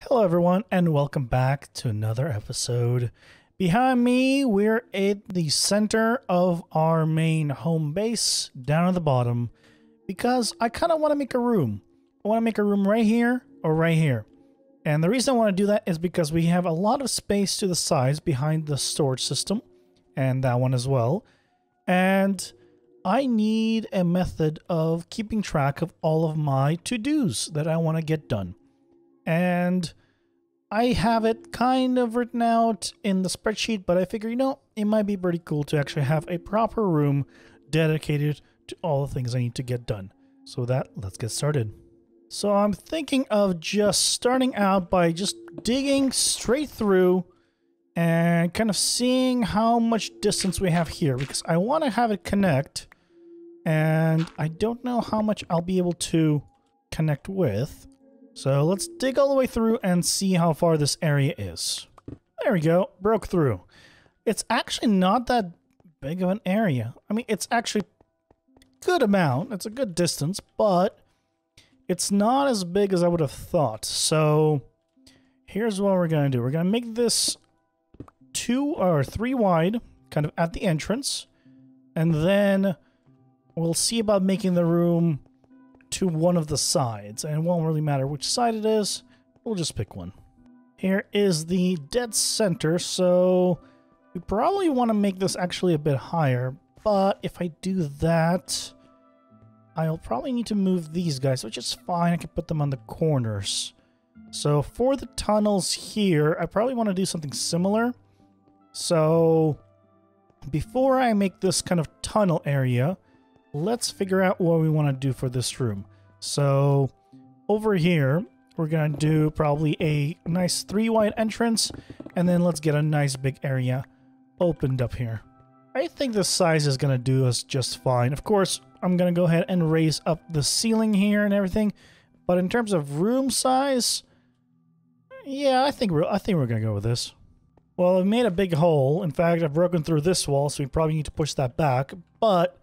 Hello, everyone, and welcome back to another episode. Behind me, we're at the center of our main home base, down at the bottom, because I kind of want to make a room. I want to make a room right here or right here. And the reason I want to do that is because we have a lot of space to the sides behind the storage system, and that one as well. And I need a method of keeping track of all of my to-dos that I want to get done. And I have it kind of written out in the spreadsheet, but I figure, it might be pretty cool to actually have a proper room dedicated to all the things I need to get done. So with that, let's get started. So I'm thinking of just starting out by just digging straight through and kind of seeing how much distance we have here, because I want to have it connect, and I don't know how much I'll be able to connect with. So let's dig all the way through and see how far this area is. There we go, broke through. It's actually not that big of an area. I mean, it's actually a good amount. It's a good distance, but it's not as big as I would have thought. So here's what we're going to do. We're going to make this 2 or 3 wide, kind of at the entrance. And then we'll see about making the room to one of the sides, and it won't really matter which side it is. We'll just pick one. Here is the dead center, so we probably want to make this actually a bit higher, but if I do that, I'll probably need to move these guys, which is fine. I can put them on the corners. So for the tunnels here, I probably want to do something similar. So before I make this kind of tunnel area, let's figure out what we want to do for this room. So over here, we're going to do probably a nice 3 wide entrance, and then let's get a nice big area opened up here. I think this size is going to do us just fine. Of course, I'm going to go ahead and raise up the ceiling here and everything, but in terms of room size, yeah, I think we're going to go with this. Well, I've made a big hole. In fact, I've broken through this wall, so we probably need to push that back, but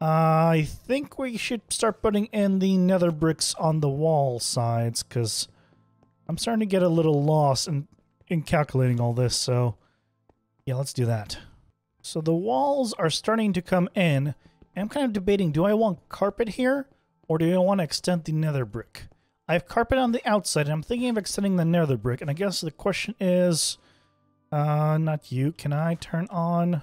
I think we should start putting in the nether bricks on the wall sides, because I'm starting to get a little lost in calculating all this, so yeah, let's do that. So the walls are starting to come in, and I'm kind of debating, do I want carpet here, or do I want to extend the nether brick? I have carpet on the outside, and I'm thinking of extending the nether brick, and I guess the question is, not you, can I turn on...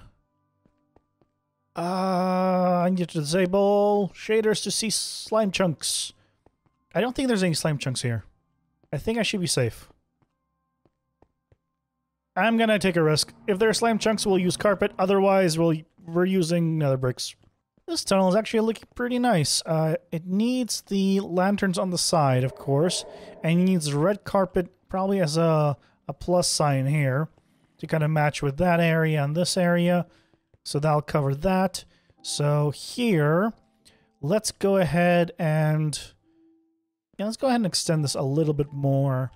I need to disable shaders to see slime chunks. I don't think there's any slime chunks here. I think I should be safe. I'm gonna take a risk. If there are slime chunks, we'll use carpet. Otherwise, we're using nether bricks. This tunnel is actually looking pretty nice. It needs the lanterns on the side, of course, and it needs red carpet probably as a plus sign here to kind of match with that area and this area. So that'll cover that. So here, let's go ahead and extend this a little bit more,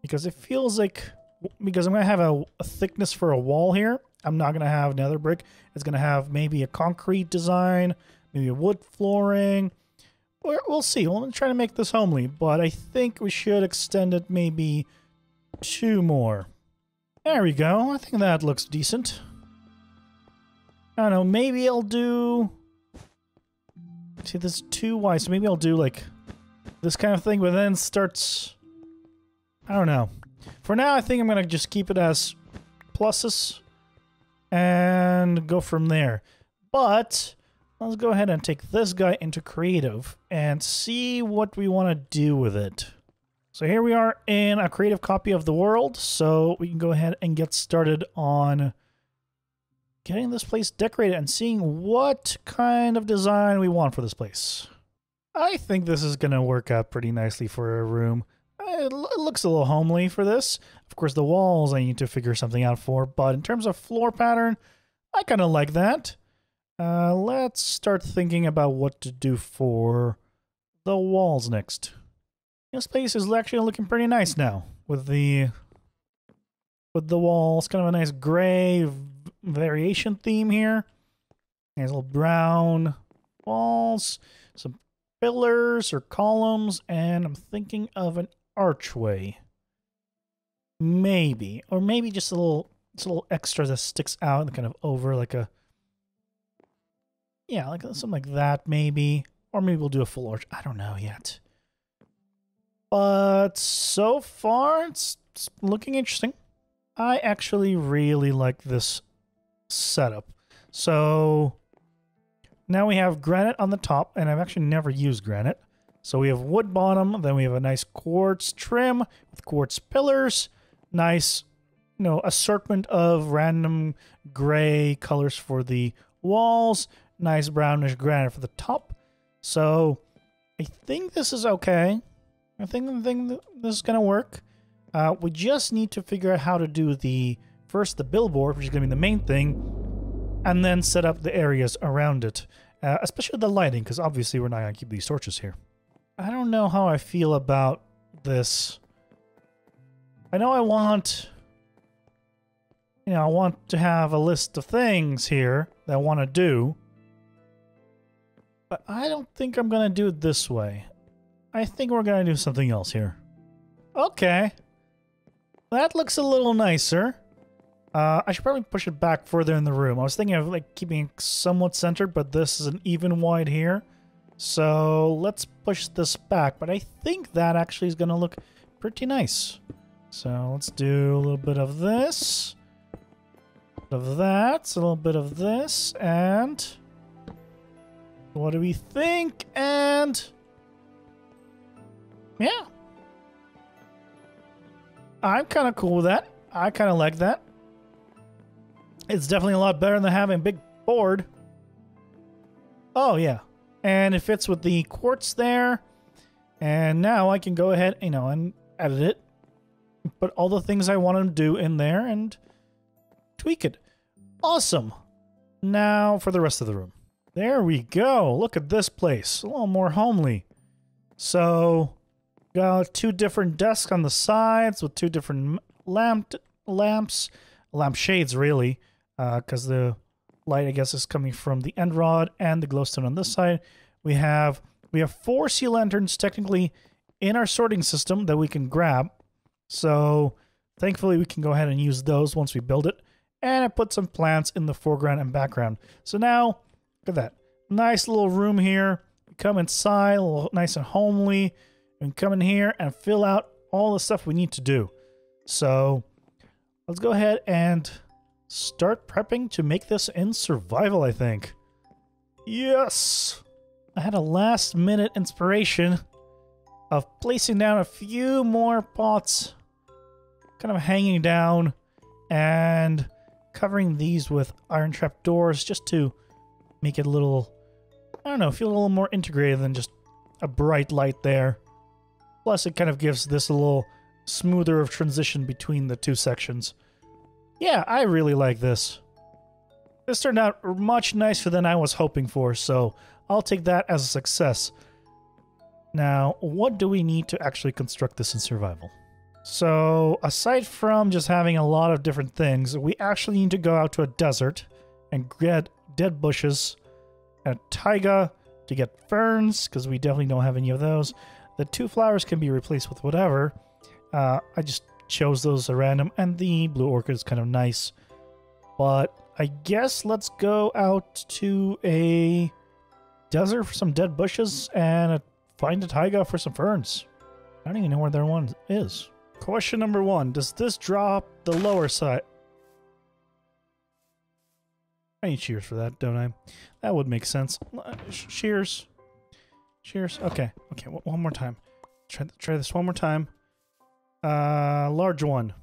because it feels like, because I'm going to have a thickness for a wall here. I'm not going to have nether brick. It's going to have maybe a concrete design, maybe a wood flooring. We'll see. We'll try to make this homely, but I think we should extend it maybe 2 more. There we go. I think that looks decent. I don't know, maybe I'll do... See, this is 2 wide, so maybe I'll do, like, this kind of thing, but then starts... I don't know. For now, I think I'm going to just keep it as pluses and go from there. But let's go ahead and take this guy into creative and see what we want to do with it. So here we are in a creative copy of the world, so we can go ahead and get started on getting this place decorated and seeing what kind of design we want for this place. I think this is going to work out pretty nicely for a room. It looks a little homely for this. Of course, the walls I need to figure something out for, but in terms of floor pattern, I kind of like that. Let's start thinking about what to do for the walls next. This place is actually looking pretty nice now with the walls. Kind of a nice gray variation theme here. There's little brown walls, some pillars or columns, and I'm thinking of an archway. Maybe. Or maybe just it's a little extra that sticks out and kind of over like a... Yeah, like something like that maybe. Or maybe we'll do a full arch. I don't know yet. But so far, it's looking interesting. I actually really like this setup. So now we have granite on the top, and I've actually never used granite. So we have wood bottom, then we have a nice quartz trim with quartz pillars, nice, assortment of random gray colors for the walls, nice brownish granite for the top. So I think this is okay. I think this is gonna work. We just need to figure out how to do the billboard, which is gonna be the main thing, and then set up the areas around it, especially the lighting, because obviously we're not gonna keep these torches here. I don't know how I feel about this. I know I want to have a list of things here that I want to do, but I don't think I'm gonna do it this way. I think we're gonna do something else here. Okay. That looks a little nicer. I should probably push it back further in the room. I was thinking of like keeping it somewhat centered, but this is an even wide here. So let's push this back. But I think that actually is gonna look pretty nice. So let's do a little bit of this. A bit of that. A little bit of this. And what do we think? And yeah. I'm kind of cool with that. I kind of like that. It's definitely a lot better than having a big board. Oh, yeah. And it fits with the quartz there. And now I can go ahead, and edit it. Put all the things I want to do in there and tweak it. Awesome. Now for the rest of the room. There we go. Look at this place. A little more homely. So, got two different desks on the sides with two different lamp shades, really, because the light, I guess, is coming from the end rod and the glowstone on this side. We have 4 sea lanterns technically in our sorting system that we can grab. So, thankfully, we can go ahead and use those once we build it. And I put some plants in the foreground and background. So now, look at that. Nice little room here. We come inside, a little nice and homely. We can come in here and fill out all the stuff we need to do. So, let's go ahead and start prepping to make this in survival, I think. Yes! I had a last-minute inspiration of placing down a few more pots, kind of hanging down, and covering these with iron trap doors just to make it a little, I don't know, feel a little more integrated than just a bright light there. Plus, it kind of gives this a little smoother of transition between the two sections. Yeah, I really like this. This turned out much nicer than I was hoping for, so I'll take that as a success. Now, what do we need to actually construct this in survival? So, aside from just having a lot of different things, we actually need to go out to a desert and get dead bushes and a taiga to get ferns, because we definitely don't have any of those. The 2 flowers can be replaced with whatever. I just chose those at random, and the blue orchid is kind of nice. But I guess let's go out to a desert for some dead bushes and find a taiga for some ferns. I don't even know where their one is. Question number 1. Does this drop the lower side? I need shears for that, don't I? That would make sense. Shears. Shears. Okay. Okay, one more time. Try this one more time. Large one.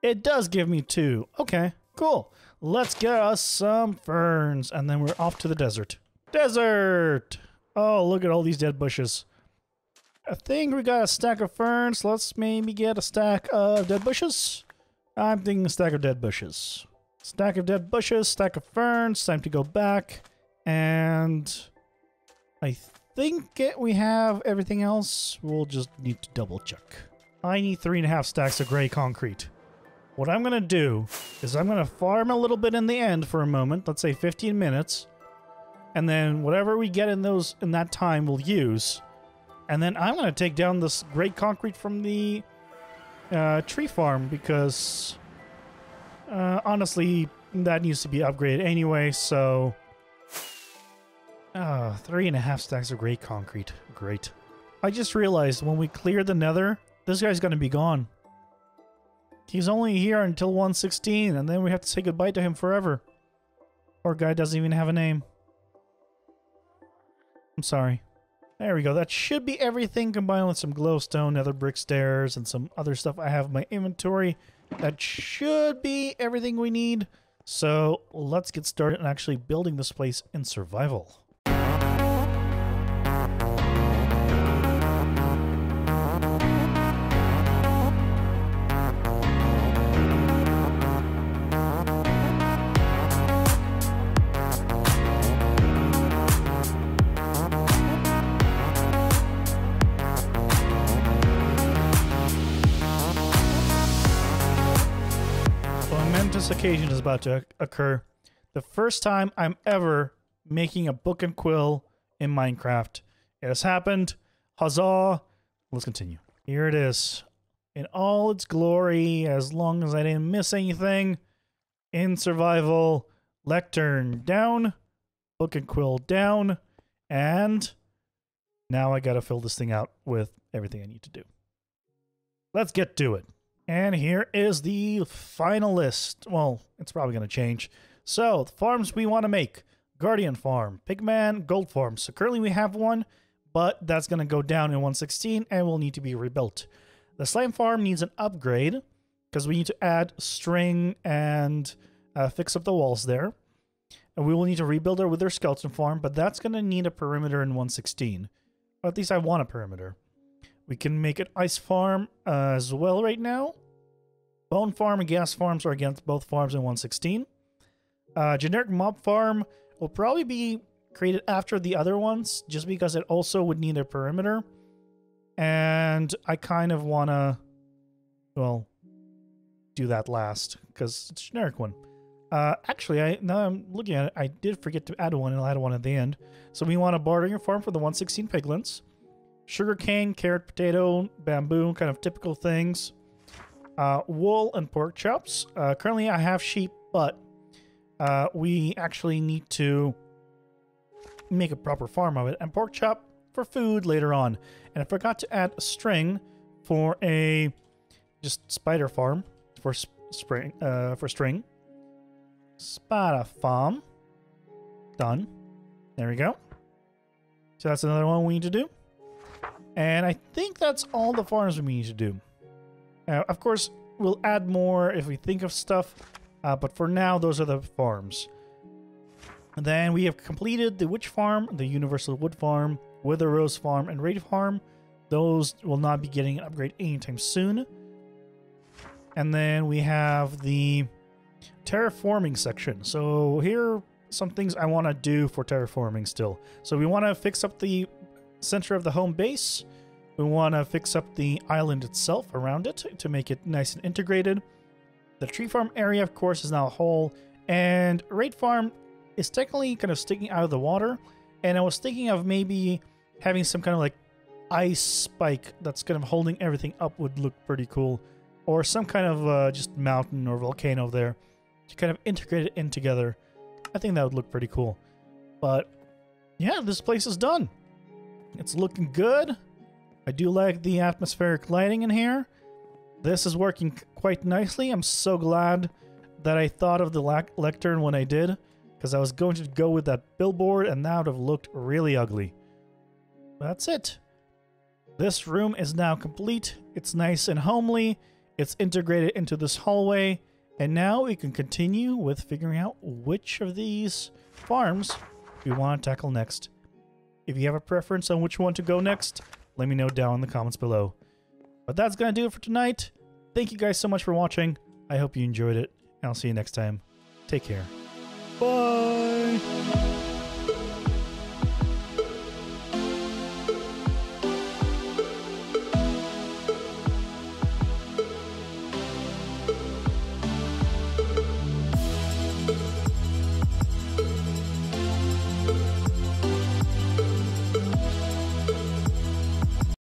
It does give me 2. Okay, cool. Let's get us some ferns, and then we're off to the desert. Desert! Oh, look at all these dead bushes. I think we got a stack of ferns. Let's maybe get a stack of dead bushes. I'm thinking a stack of dead bushes. Stack of dead bushes, stack of ferns. Time to go back. And I think we have everything else. We'll just need to double check. I need 3.5 stacks of gray concrete. What I'm going to do is I'm going to farm a little bit in the end for a moment. Let's say 15 minutes. And then whatever we get in that time we'll use. And then I'm going to take down this gray concrete from the tree farm because honestly, that needs to be upgraded anyway, so 3.5 stacks of gray concrete. Great. I just realized when we clear the nether, this guy's gonna be gone. He's only here until 116, and then we have to say goodbye to him forever. Poor guy doesn't even have a name. I'm sorry. There we go. That should be everything combined with some glowstone, nether brick stairs, and some other stuff I have in my inventory. That should be everything we need. So let's get started on actually building this place in survival. This occasion is about to occur. The first time I'm ever making a book and quill in Minecraft. It has happened. Huzzah! Let's continue. Here it is. In all its glory, as long as I didn't miss anything. In survival. Lectern down. Book and quill down. And now I gotta fill this thing out with everything I need to do. Let's get to it. And here is the final list. Well, it's probably going to change. So, the farms we want to make. Guardian Farm, Pigman, Gold Farm. So currently we have one, but that's going to go down in 116 and will need to be rebuilt. The Slime Farm needs an upgrade because we need to add string and fix up the walls there. And we will need to rebuild our Wither Skeleton Farm, but that's going to need a perimeter in 116. Or at least I want a perimeter. We can make an ice farm as well right now. Bone farm and gas farms are against both farms in 116. Generic mob farm will probably be created after the other ones, just because it also would need a perimeter. And I kind of want to, well, do that last, because it's a generic one. Actually, now I'm looking at it, I did forget to add one, and I'll add one at the end. So we want a bartering farm for the 116 piglins. Sugarcane, carrot, potato, bamboo, kind of typical things. Wool and pork chops. Currently I have sheep, but we actually need to make a proper farm of it. And pork chop for food later on. And I forgot to add a string for a just spider farm for string. Spider farm. Done. There we go. So that's another one we need to do. And I think that's all the farms we need to do. Of course, we'll add more if we think of stuff, but for now, those are the farms. And then we have completed the Witch Farm, the Universal Wood Farm, Wither Rose Farm, and Raid Farm. Those will not be getting an upgrade anytime soon. And then we have the Terraforming section. So here are some things I want to do for Terraforming still. So we want to fix up the center of the home base. We want to fix up the island itself around it to make it nice and integrated. The tree farm area, of course, is now a whole. And Raid Farm is technically kind of sticking out of the water. And I was thinking of maybe having some kind of like ice spike that's kind of holding everything up would look pretty cool. Or some kind of just mountain or volcano there to kind of integrate it in together. I think that would look pretty cool. But yeah, this place is done. It's looking good. I do like the atmospheric lighting in here. This is working quite nicely. I'm so glad that I thought of the lectern when I did, because I was going to go with that billboard and that would have looked really ugly. That's it. This room is now complete. It's nice and homely. It's integrated into this hallway. And now we can continue with figuring out which of these farms we want to tackle next. If you have a preference on which one to go next, let me know down in the comments below. But that's going to do it for tonight. Thank you guys so much for watching. I hope you enjoyed it, and I'll see you next time. Take care. Bye!